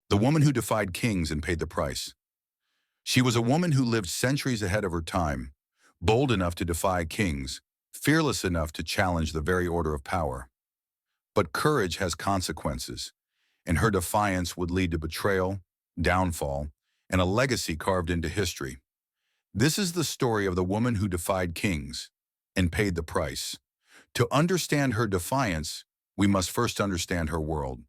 The woman who defied kings and paid the price. She was a woman who lived centuries ahead of her time, bold enough to defy kings, fearless enough to challenge the very order of power. But courage has consequences, and her defiance would lead to betrayal, downfall, and a legacy carved into history. This is the story of the woman who defied kings and paid the price. To understand her defiance, we must first understand her world.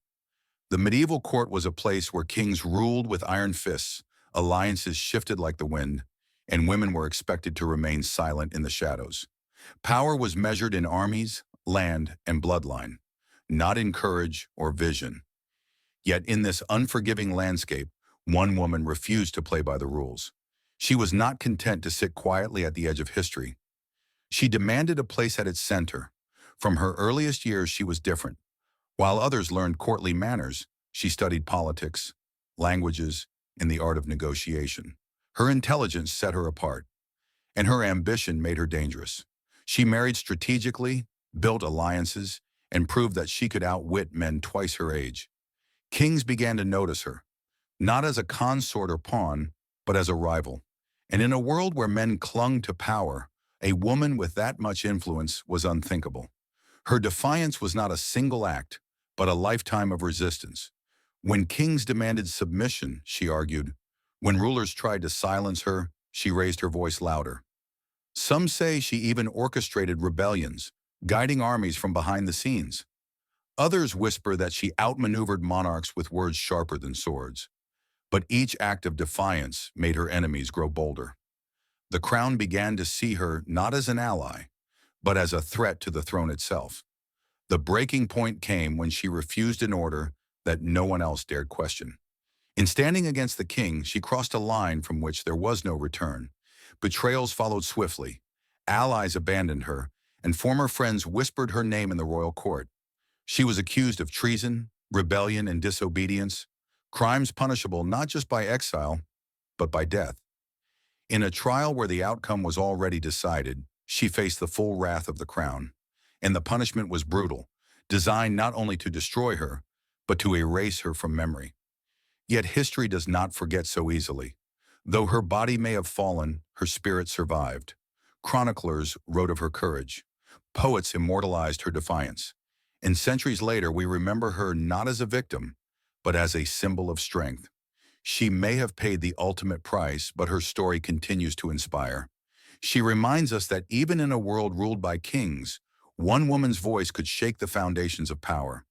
The medieval court was a place where kings ruled with iron fists, alliances shifted like the wind, and women were expected to remain silent in the shadows. Power was measured in armies, land, and bloodline, not in courage or vision. Yet in this unforgiving landscape, one woman refused to play by the rules. She was not content to sit quietly at the edge of history. She demanded a place at its center. From her earliest years, she was different. While others learned courtly manners, she studied politics, languages, and the art of negotiation. Her intelligence set her apart, and her ambition made her dangerous. She married strategically, built alliances, and proved that she could outwit men twice her age. Kings began to notice her, not as a consort or pawn, but as a rival. And in a world where men clung to power, a woman with that much influence was unthinkable. Her defiance was not a single act, but a lifetime of resistance. When kings demanded submission, she argued. When rulers tried to silence her, she raised her voice louder. Some say she even orchestrated rebellions, guiding armies from behind the scenes. Others whisper that she outmaneuvered monarchs with words sharper than swords. But each act of defiance made her enemies grow bolder. The crown began to see her not as an ally, but as a threat to the throne itself. The breaking point came when she refused an order that no one else dared question. In standing against the king, she crossed a line from which there was no return. Betrayals followed swiftly. Allies abandoned her, and former friends whispered her name in the royal court. She was accused of treason, rebellion, and disobedience, crimes punishable not just by exile, but by death. In a trial where the outcome was already decided, she faced the full wrath of the crown, and the punishment was brutal, designed not only to destroy her, but to erase her from memory. Yet history does not forget so easily. Though her body may have fallen, her spirit survived. Chroniclers wrote of her courage. Poets immortalized her defiance. And centuries later, we remember her not as a victim, but as a symbol of strength. She may have paid the ultimate price, but her story continues to inspire. She reminds us that even in a world ruled by kings, one woman's voice could shake the foundations of power.